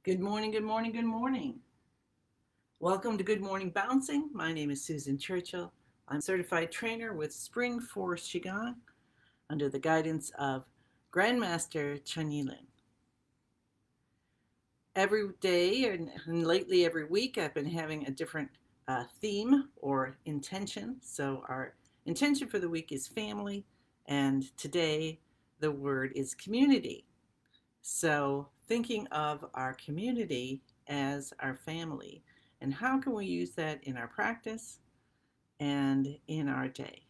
Good morning, good morning, good morning. Welcome to Good Morning Bouncing. My name is Susan Churchill. I'm a certified trainer with Spring Forest Qigong under the guidance of Grandmaster Chen Yilin. Every day and lately every week, I've been having a different theme or intention. So, our intention for the week is family, and today the word is community. So, thinking of our community as our family, and how can we use that in our practice and in our day?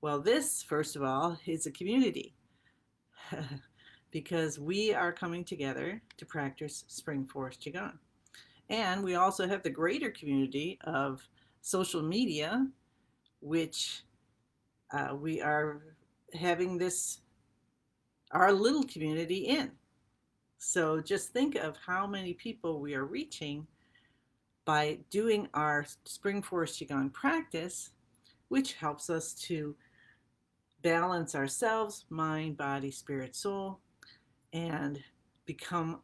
Well, this, first of all, is a community because we are coming together to practice Spring Forest Qigong. And we also have the greater community of social media, which we are having this, our little community in. So just think of how many people we are reaching by doing our Spring Forest Qigong practice, which helps us to balance ourselves, mind, body, spirit, soul, and become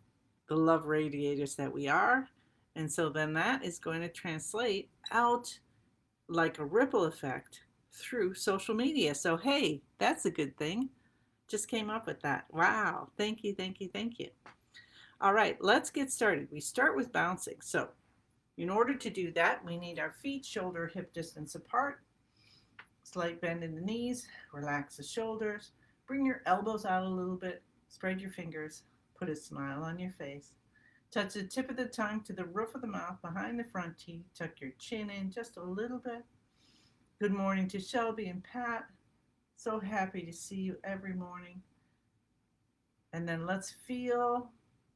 the love radiators that we are. And so then that is going to translate out like a ripple effect through social media. So, hey, that's a good thing. Just came up with that. Wow. Thank you, thank you, thank you. All right, let's get started. We start with bouncing. So, in order to do that, we need our feet shoulder hip distance apart. Slight bend in the knees, relax the shoulders, bring your elbows out a little bit, spread your fingers, put a smile on your face. Touch the tip of the tongue to the roof of the mouth behind the front teeth. Tuck your chin in just a little bit. Good morning to Shelby and Pat. So happy to see you every morning. And then let's feel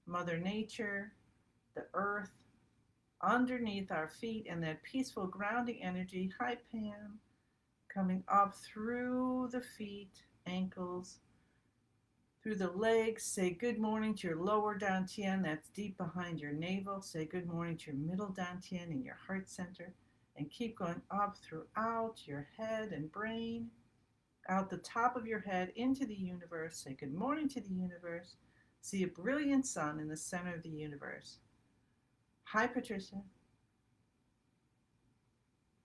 Mother Nature, the earth, underneath our feet, and that peaceful grounding energy. Hi, Pam. Coming up through the feet, ankles, through the legs. Say good morning to your lower dantian, that's deep behind your navel. Say good morning to your middle dantian in your heart center. And keep going up throughout your head and brain, out the top of your head into the universe. Say good morning to the universe. See a brilliant sun in the center of the universe. Hi, Patricia.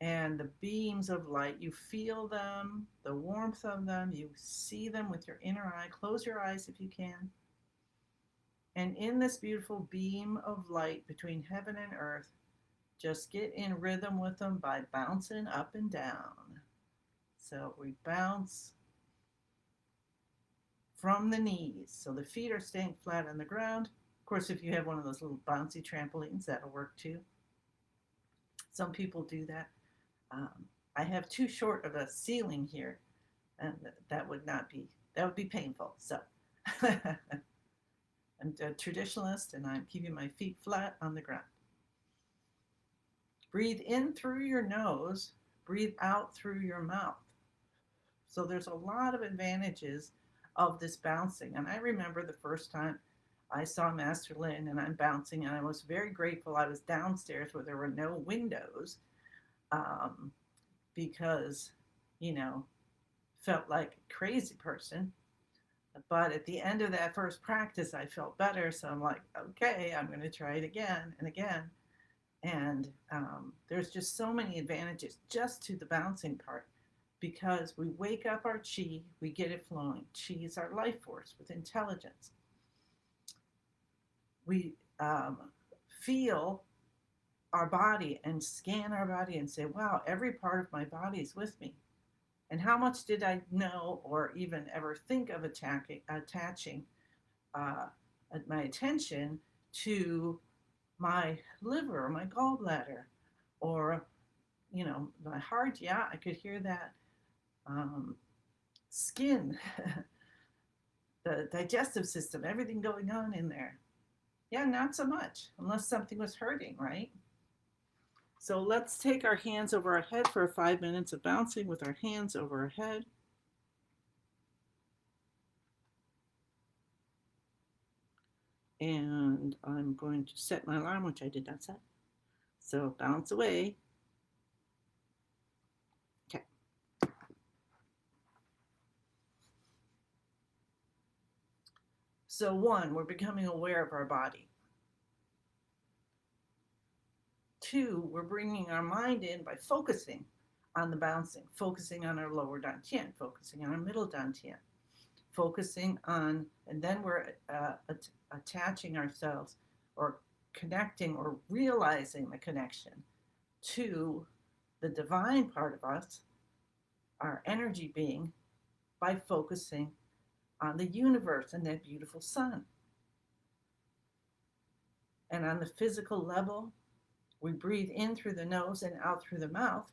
And the beams of light, you feel them, the warmth of them, you see them with your inner eye. Close your eyes if you can. And in this beautiful beam of light between heaven and earth, just get in rhythm with them by bouncing up and down. So we bounce from the knees. So the feet are staying flat on the ground. Of course, if you have one of those little bouncy trampolines, that'll work too. Some people do that. I have too short of a ceiling here, and that would be painful. So I'm a traditionalist, and I'm keeping my feet flat on the ground. Breathe in through your nose, breathe out through your mouth. So there's a lot of advantages of this bouncing. And I remember the first time I saw Master Lin and I'm bouncing, and I was very grateful I was downstairs where there were no windows, um, because, you know, felt like a crazy person. But at the end of that first practice, I felt better. So I'm like, okay, I'm going to try it again and again. And there's just so many advantages just to the bouncing part, because we wake up our chi, we get it flowing. Chi is our life force with intelligence. We feel our body and scan our body and say, wow, every part of my body is with me. And how much did I know or even ever think of attaching uh, my attention to my liver or my gallbladder or, my heart? Yeah, I could hear that. Skin, the digestive system, everything going on in there. Yeah, not so much, unless something was hurting, right? So let's take our hands over our head for 5 minutes of bouncing with our hands over our head. And I'm going to set my alarm, which I did not set. So bounce away. Okay. So one, we're becoming aware of our body. Two, we're bringing our mind in by focusing on the bouncing, focusing on our lower dantian, focusing on our middle dantian, focusing on, and then we're attaching ourselves or connecting or realizing the connection to the divine part of us, our energy being, by focusing on the universe and that beautiful sun. And on the physical level, we breathe in through the nose and out through the mouth.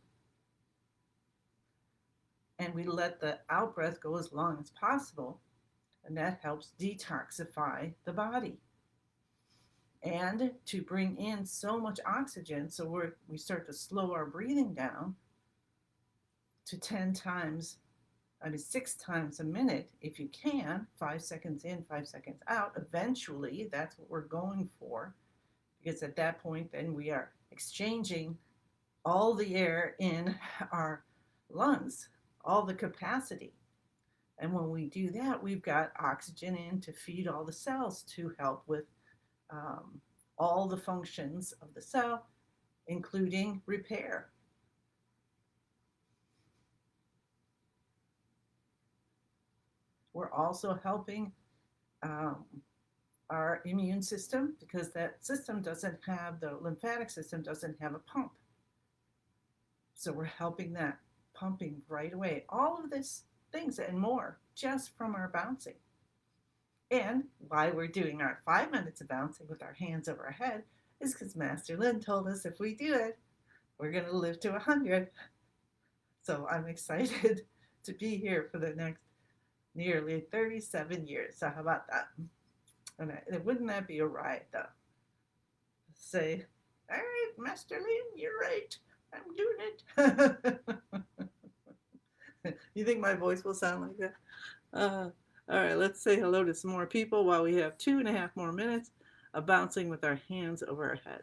And we let the out breath go as long as possible. And that helps detoxify the body. And to bring in so much oxygen, so we start to slow our breathing down to 10 times, 6 times a minute, if you can, 5 seconds in, 5 seconds out. Eventually, that's what we're going for, because at that point, then we are exchanging all the air in our lungs, all the capacity. And when we do that, we've got oxygen in to feed all the cells to help with all the functions of the cell, including repair. We're also helping our immune system, because that system doesn't have, the lymphatic system doesn't have a pump. So we're helping that pumping right away. All of these things and more just from our bouncing. And why we're doing our 5 minutes of bouncing with our hands over our head is because Master Lin told us if we do it, we're going to live to 100. So I'm excited to be here for the next nearly 37 years. So how about that? And wouldn't that be a riot, though? Say, all right, Master Lin, you're right. I'm doing it. You think my voice will sound like that? All right, let's say hello to some more people while we have 2.5 more minutes of bouncing with our hands over our head.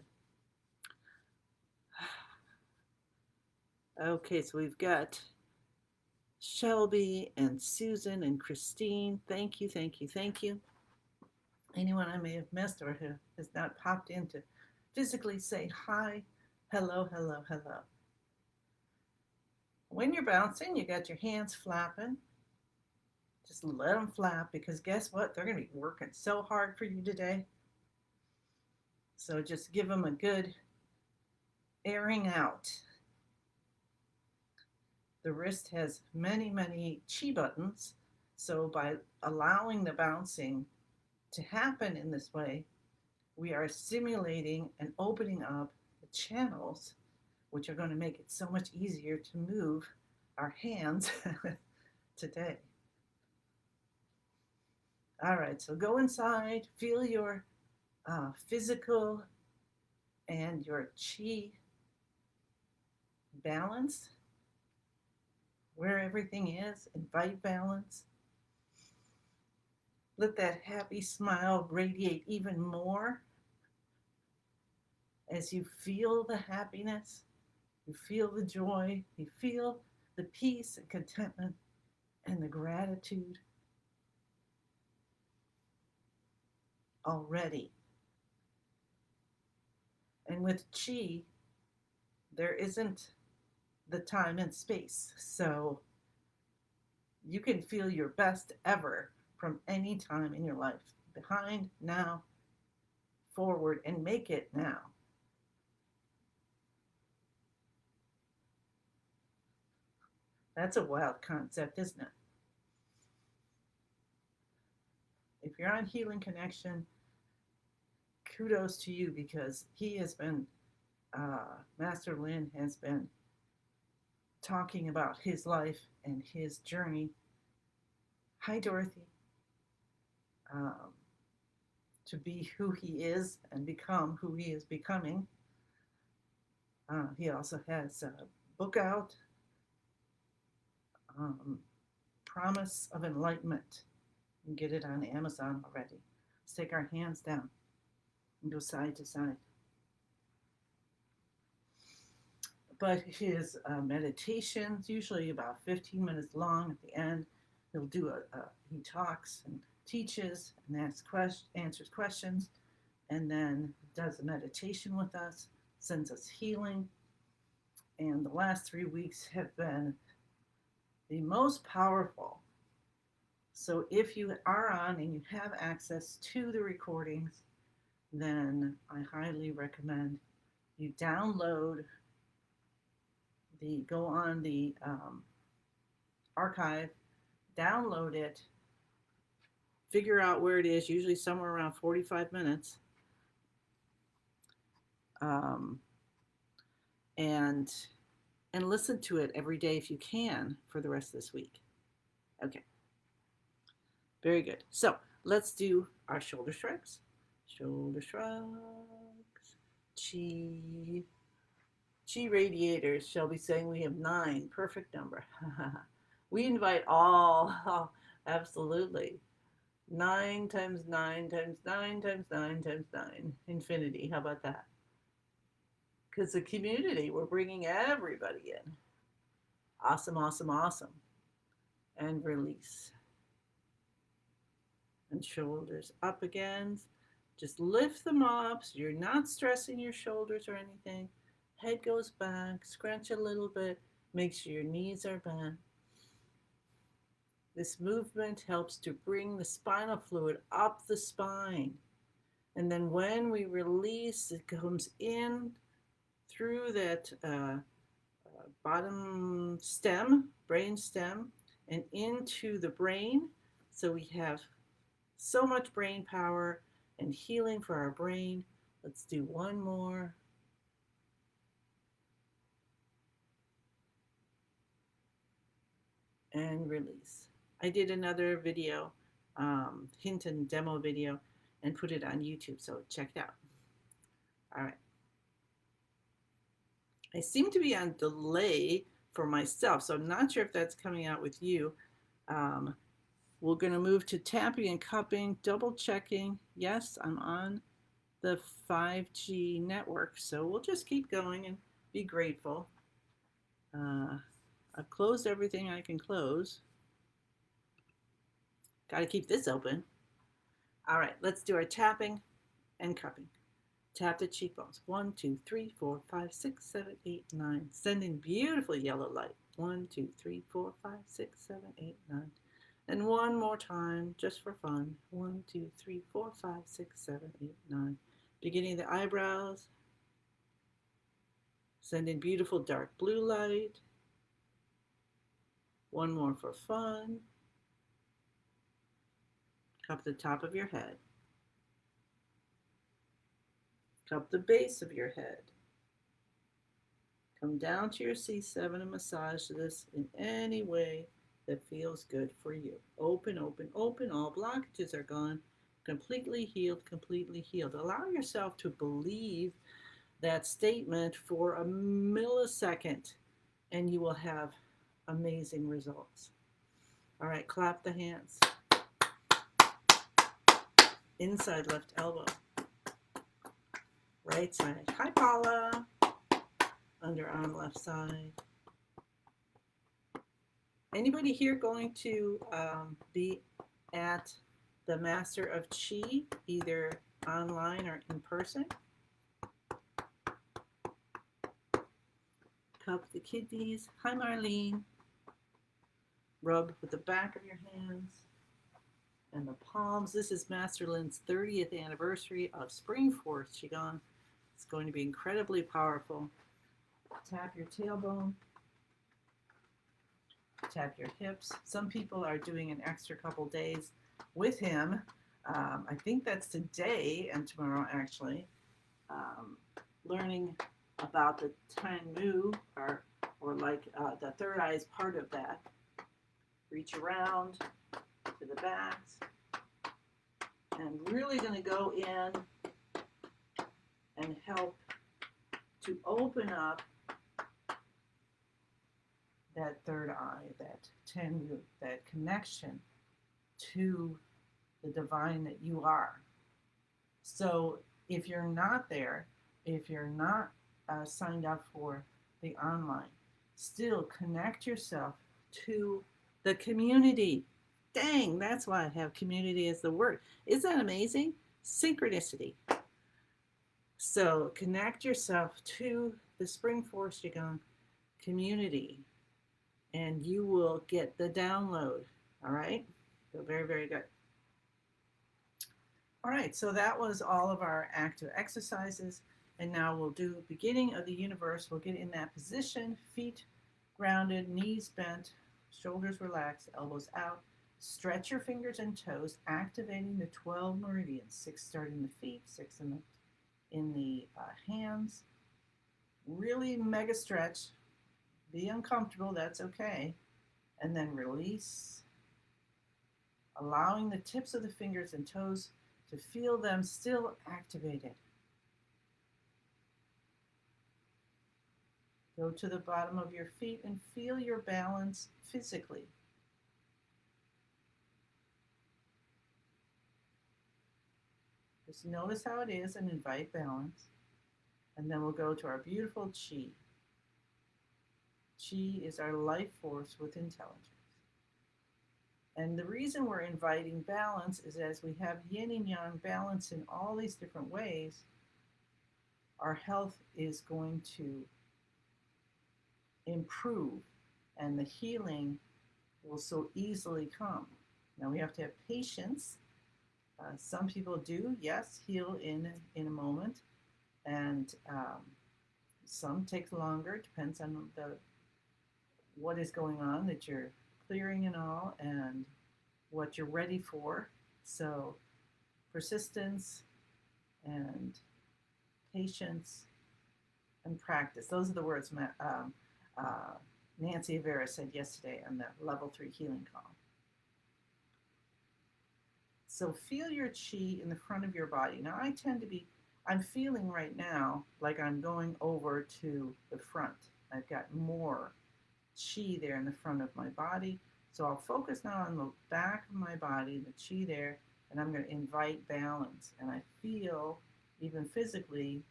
Okay, so we've got Shelby and Susan and Christine. Thank you, thank you, thank you. Anyone I may have missed or who has not popped in to physically say hi, hello, hello, hello. When you're bouncing, you got your hands flapping. Just let them flap, because guess what? They're going to be working so hard for you today. So just give them a good airing out. The wrist has many, many chi buttons. So by allowing the bouncing to happen in this way, we are stimulating and opening up the channels, which are going to make it so much easier to move our hands today. All right, so go inside, feel your physical and your chi balance, where everything is. Invite balance. Let that happy smile radiate even more as you feel the happiness, you feel the joy, you feel the peace and contentment and the gratitude already. And with chi, there isn't the time and space. So you can feel your best ever from any time in your life. Behind, now, forward, and make it now. That's a wild concept, isn't it? If you're on Healing Connection, kudos to you, because he has been, Master Lin has been talking about his life and his journey. Hi, Dorothy. To be who he is and become who he is becoming. He also has a book out, Promise of Enlightenment. You can get it on Amazon already. Let's take our hands down and go side to side. But his meditations, usually about 15 minutes long at the end, he talks and teaches and answers questions, and then does a meditation with us, sends us healing. And the last 3 weeks have been the most powerful. So if you are on and you have access to the recordings, then I highly recommend you go on the archive, download it, figure out where it is, usually somewhere around 45 minutes, um, and listen to it every day if you can for the rest of this week. Okay, very good. So let's do our shoulder shrugs. Shoulder shrugs. Chi. Chi radiators. Shelby saying we have 9. Perfect number. We invite all. Oh, absolutely. 9 times 9 times 9 times 9 times 9. Infinity. How about that? Because the community, we're bringing everybody in. Awesome, awesome, awesome. And release. And shoulders up again. Just lift them up so you're not stressing your shoulders or anything. Head goes back, scrunch a little bit, make sure your knees are bent. This movement helps to bring the spinal fluid up the spine. And then when we release, it comes in through that bottom stem, brain stem, and into the brain. So we have so much brain power and healing for our brain. Let's do one more. And release. I did another video, hint and demo video, and put it on YouTube, so check it out. All right. I seem to be on delay for myself, so I'm not sure if that's coming out with you. We're going to move to tapping and cupping, double checking. Yes, I'm on the 5G network, so we'll just keep going and be grateful. I've closed everything I can close. Got to keep this open. All right, let's do our tapping and cupping. Tap the cheekbones. 1, 2, 3, 4, 5, 6, 7, 8, 9. Sending beautiful yellow light. 1, 2, 3, 4, 5, 6, 7, 8, 9. And one more time, just for fun. 1, 2, 3, 4, 5, 6, 7, 8, 9. Beginning the eyebrows. Sending beautiful dark blue light. One more for fun. Cup the top of your head. Cup the base of your head. Come down to your C7 and massage this in any way that feels good for you. Open, open, open. All blockages are gone. Completely healed, completely healed. Allow yourself to believe that statement for a millisecond, and you will have amazing results. All right, clap the hands. Inside left elbow. Right side. Hi, Paula. Underarm left side. Anybody here going to be at the Master of Chi, either online or in person? Cup the kidneys. Hi, Marlene. Rub with the back of your hands and the palms. This is Master Lynn's 30th anniversary of Spring Forest Qigong. It's going to be incredibly powerful. Tap your tailbone. Tap your hips. Some people are doing an extra couple days with him. I think that's today and tomorrow, actually. Learning about the Tan Mu, or like the third eye is part of that. Reach around to the backs. And really going to go in and help to open up that third eye, that Tenru, that connection to the divine that you are. So if you're not there, if you're not signed up for the online, still connect yourself to the community. Dang, that's why I have community as the word. Isn't that amazing? Synchronicity. So connect yourself to the Spring Forest Qigong community and you will get the download. All right? So very, very good. All right, so that was all of our active exercises. And now we'll do beginning of the universe. We'll get in that position, feet grounded, knees bent, shoulders relaxed, elbows out. Stretch your fingers and toes, activating the 12 meridians, 6 starting the feet, 6 in the hands. Really mega stretch. Be uncomfortable, that's okay. And then release, allowing the tips of the fingers and toes to feel them still activated. Go to the bottom of your feet and feel your balance physically. Just notice how it is and invite balance. And then we'll go to our beautiful chi. Chi is our life force with intelligence. And the reason we're inviting balance is as we have yin and yang balance in all these different ways, our health is going to improve and the healing will so easily come. Now we have to have patience. Some people do, yes, heal in a moment, and some take longer. Depends on what is going on that you're clearing and all, and what you're ready for. So persistence and patience and practice. Those are the words Nancy Avera said yesterday on the level 3 healing call. So feel your chi in the front of your body. Now I'm feeling right now like I'm going over to the front. I've got more chi there in the front of my body. So I'll focus now on the back of my body, the chi there, and I'm going to invite balance. And I feel, even physically,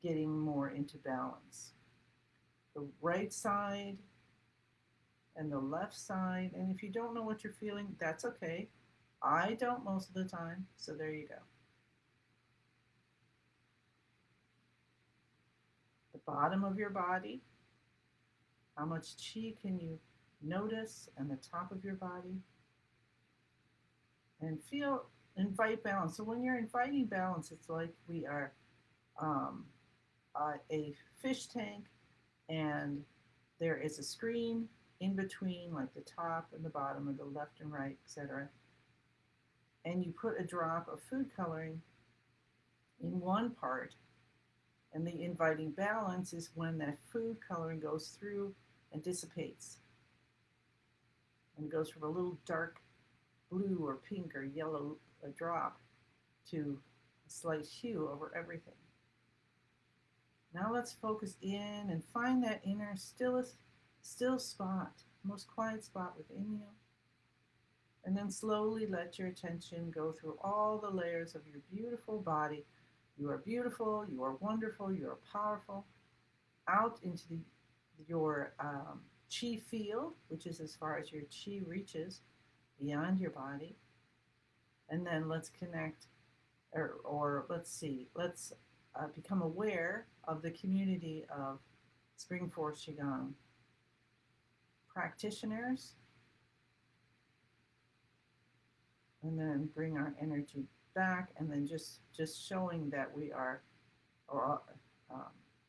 getting more into balance. The right side and the left side. And if you don't know what you're feeling, that's okay. I don't most of the time, so there you go. The bottom of your body. How much chi can you notice? And the top of your body. And invite balance. So when you're inviting balance, it's like we are a fish tank and there is a screen in between, like the top and the bottom, and the left and right, etc. And you put a drop of food coloring in one part, and the inviting balance is when that food coloring goes through and dissipates and goes from a little dark blue or pink or yellow drop to a slight hue over everything. Now let's focus in and find that inner still spot, most quiet spot within you. And then slowly let your attention go through all the layers of your beautiful body. You are beautiful, you are wonderful, you are powerful. Out into your chi field, which is as far as your chi reaches beyond your body. And then let's connect, or let's become aware of the community of Spring Forest Qigong practitioners, and then bring our energy back, and then just showing that we are,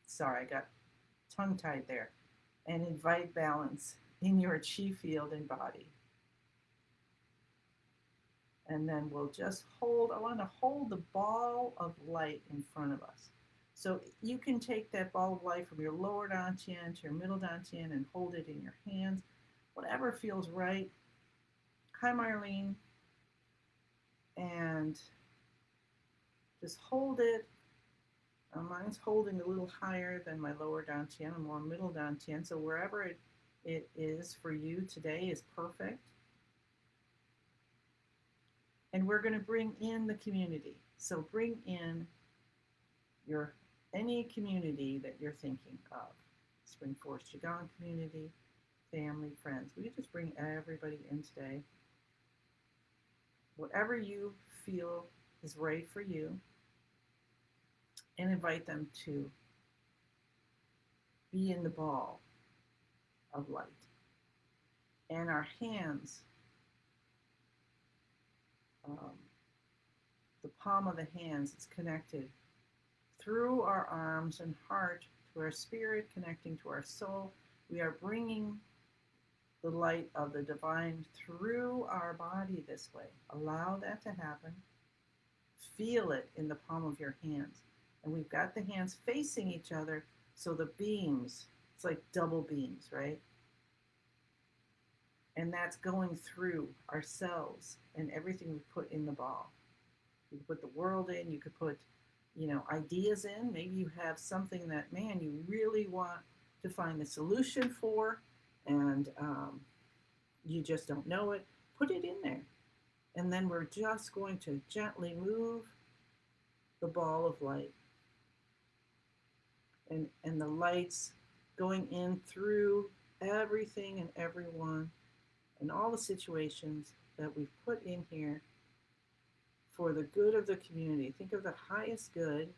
sorry, I got tongue-tied there, and invite balance in your chi field and body. And then we'll just I want to hold the ball of light in front of us. So you can take that ball of light from your lower dantian to your middle dantian and hold it in your hands, whatever feels right. Hi, Marlene. And just hold it. Mine's holding a little higher than my lower dantian, a more middle dantian. So wherever it is for you today is perfect. And we're going to bring in the community. So bring in any community that you're thinking of. Spring Forest Qigong community, family, friends. We just bring everybody in today. whatever you feel is right for you, and invite them to be in the ball of light. And our hands, um, the palm of the hands is connected through our arms and heart to our spirit, connecting to our soul. We are bringing the light of the divine through our body this way. Allow that to happen. Feel it in the palm of your hands. And we've got the hands facing each other, so the beams, it's like double beams, right? And that's going through our cells and everything we put in the ball. You could put the world in, you could put, ideas in. Maybe you have something that, man, you really want to find the solution for, and you just don't know it. Put it in there. And then we're just going to gently move the ball of light. And the lights going in through everything and everyone and all the situations that we've put in here for the good of the community. Think of the highest good,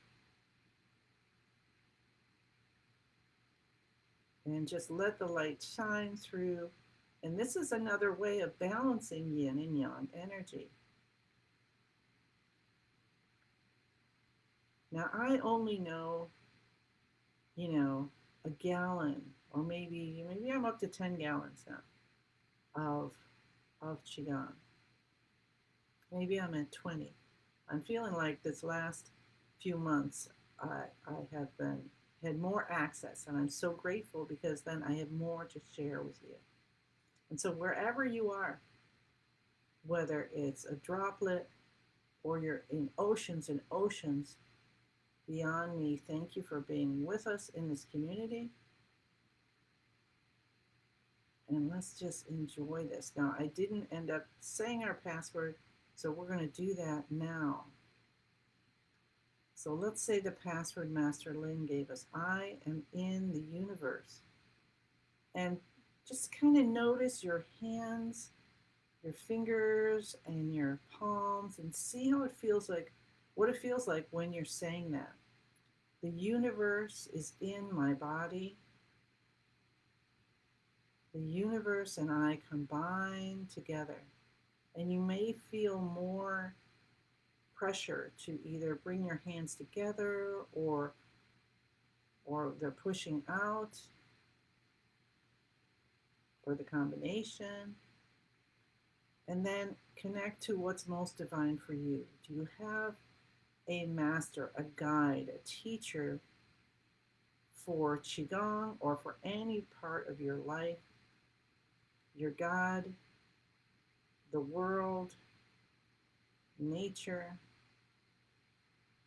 and just let the light shine through. And this is another way of balancing yin and yang energy. Now, I only know, a gallon, or maybe I'm up to 10 gallons now of Qigong. Maybe I'm at 20. I'm feeling like this last few months I have had more access, and I'm so grateful because then I have more to share with you. And so wherever you are, whether it's a droplet or you're in oceans and oceans beyond me, thank you for being with us in this community. And let's just enjoy this. Now, I didn't end up saying our password, so we're going to do that now. So let's say the password Master Lin gave us. I am in the universe. And just kind of notice your hands, your fingers, and your palms, and see how it feels like, what it feels like when you're saying that. The universe is in my body. The universe and I combine together. And you may feel more pressure to either bring your hands together or they're pushing out, or the combination. And then connect to what's most divine for you. Do you have a master, a guide, a teacher for Qigong or for any part of your life? Your God, the world, nature,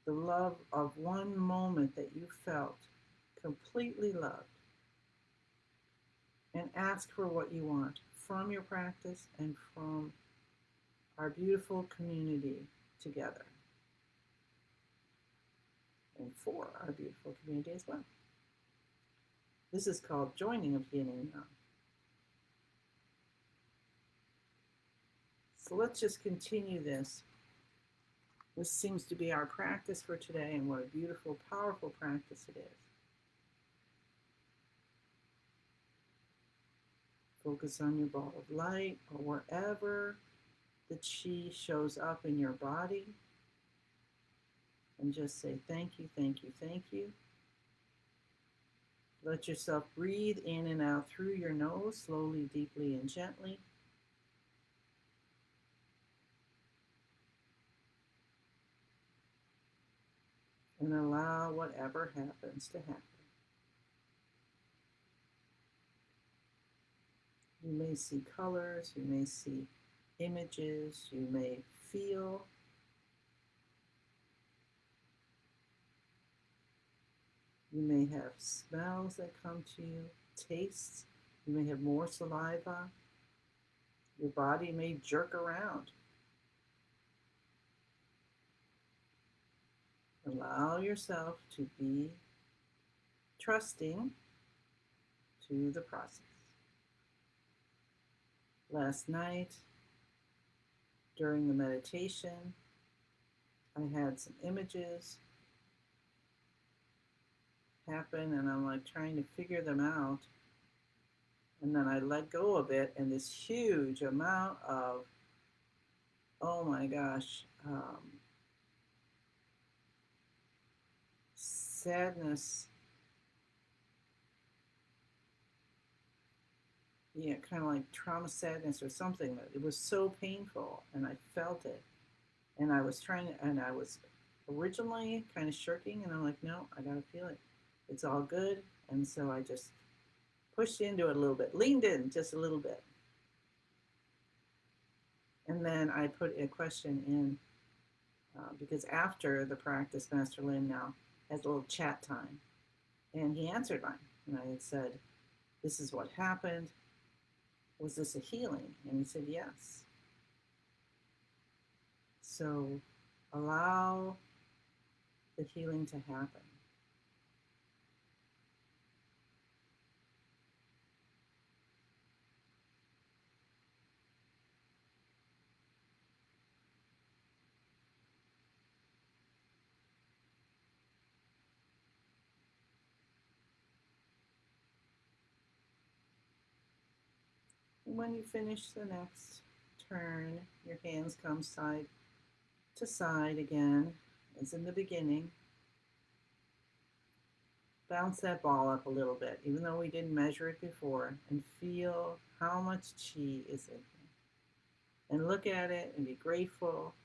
the love of one moment that you felt completely loved. And ask for what you want from your practice and from our beautiful community together. And for our beautiful community as well. This is called joining of yin and yang. So let's just continue this. This seems to be our practice for today, and what a beautiful, powerful practice it is. Focus on your ball of light or wherever the chi shows up in your body. And just say thank you, thank you, thank you. Let yourself breathe in and out through your nose, slowly, deeply, and gently. And allow whatever happens to happen. You may see colors, you may see images, you may feel. You may have smells that come to you, tastes. You may have more saliva. Your body may jerk around. Allow yourself to be trusting to the process. Last night, during the meditation. I had some images happen, and I'm like trying to figure them out. And then I let go of it, and this huge amount of, oh my gosh, sadness, yeah, kind of like trauma sadness or something. That it was so painful, and I felt it. And I was trying to, and I was originally kind of shirking, and I'm like, no, I gotta feel it. It's all good. And so I just pushed into it a little bit, leaned in just a little bit. And then I put a question in because after the practice, Master Lin now has a little chat time. And he answered mine. And I had said, this is what happened. Was this a healing? And he said, yes. So allow the healing to happen. And when you finish the next turn, your hands come side to side again, as in the beginning. Bounce that ball up a little bit, even though we didn't measure it before, and feel how much chi is in here. And look at it and be grateful,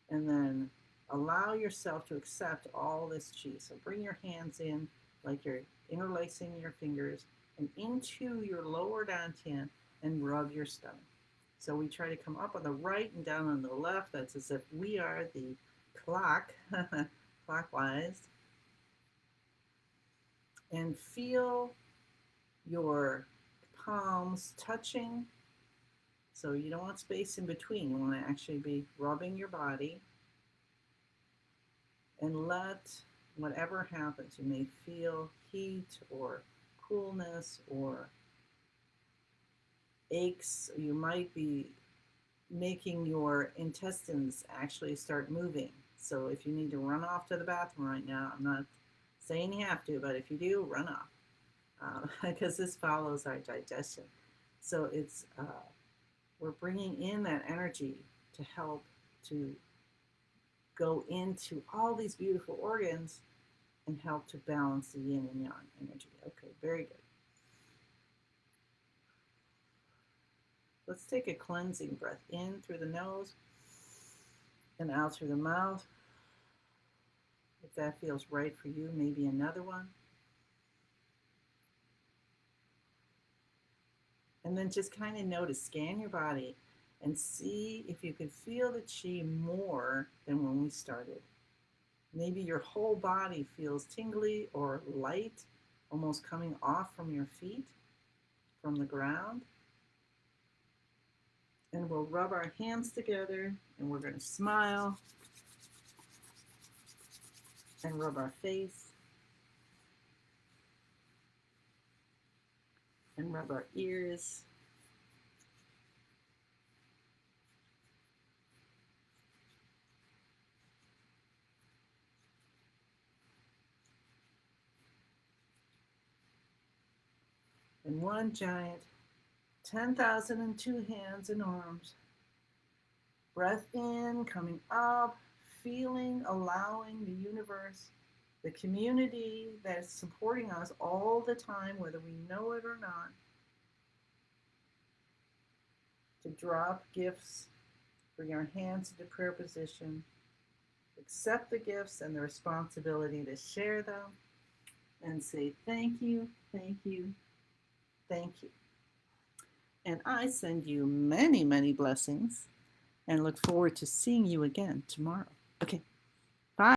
and then allow yourself to accept all this chi. So bring your hands in like you're interlacing your fingers and into your lower dantian and rub your stomach. So we try to come up on the right and down on the left. That's as if we are the clock, clockwise. And feel your palms touching. So you don't want space in between. You want to actually be rubbing your body. And let whatever happens, you may feel heat or coolness or aches. You might be making your intestines actually start moving. So if you need to run off to the bathroom right now, I'm not saying you have to, but if you do, run off because this follows our digestion. So it's we're bringing in that energy to help to go into all these beautiful organs and help to balance the yin and yang energy. Okay, very good. Let's take a cleansing breath in through the nose and out through the mouth. If that feels right for you, maybe another one. And then just kind of notice, scan your body and see if you can feel the chi more than when we started. Maybe your whole body feels tingly or light, almost coming off from your feet, from the ground. And we'll rub our hands together and we're going to smile and rub our face and rub our ears. And one giant 10,002 hands and arms. Breath in, coming up, feeling, allowing the universe, the community that's supporting us all the time, whether we know it or not, to drop gifts, bring our hands into prayer position, accept the gifts and the responsibility to share them, and say thank you, thank you, thank you. And I send you many, many blessings and look forward to seeing you again tomorrow. Okay, bye.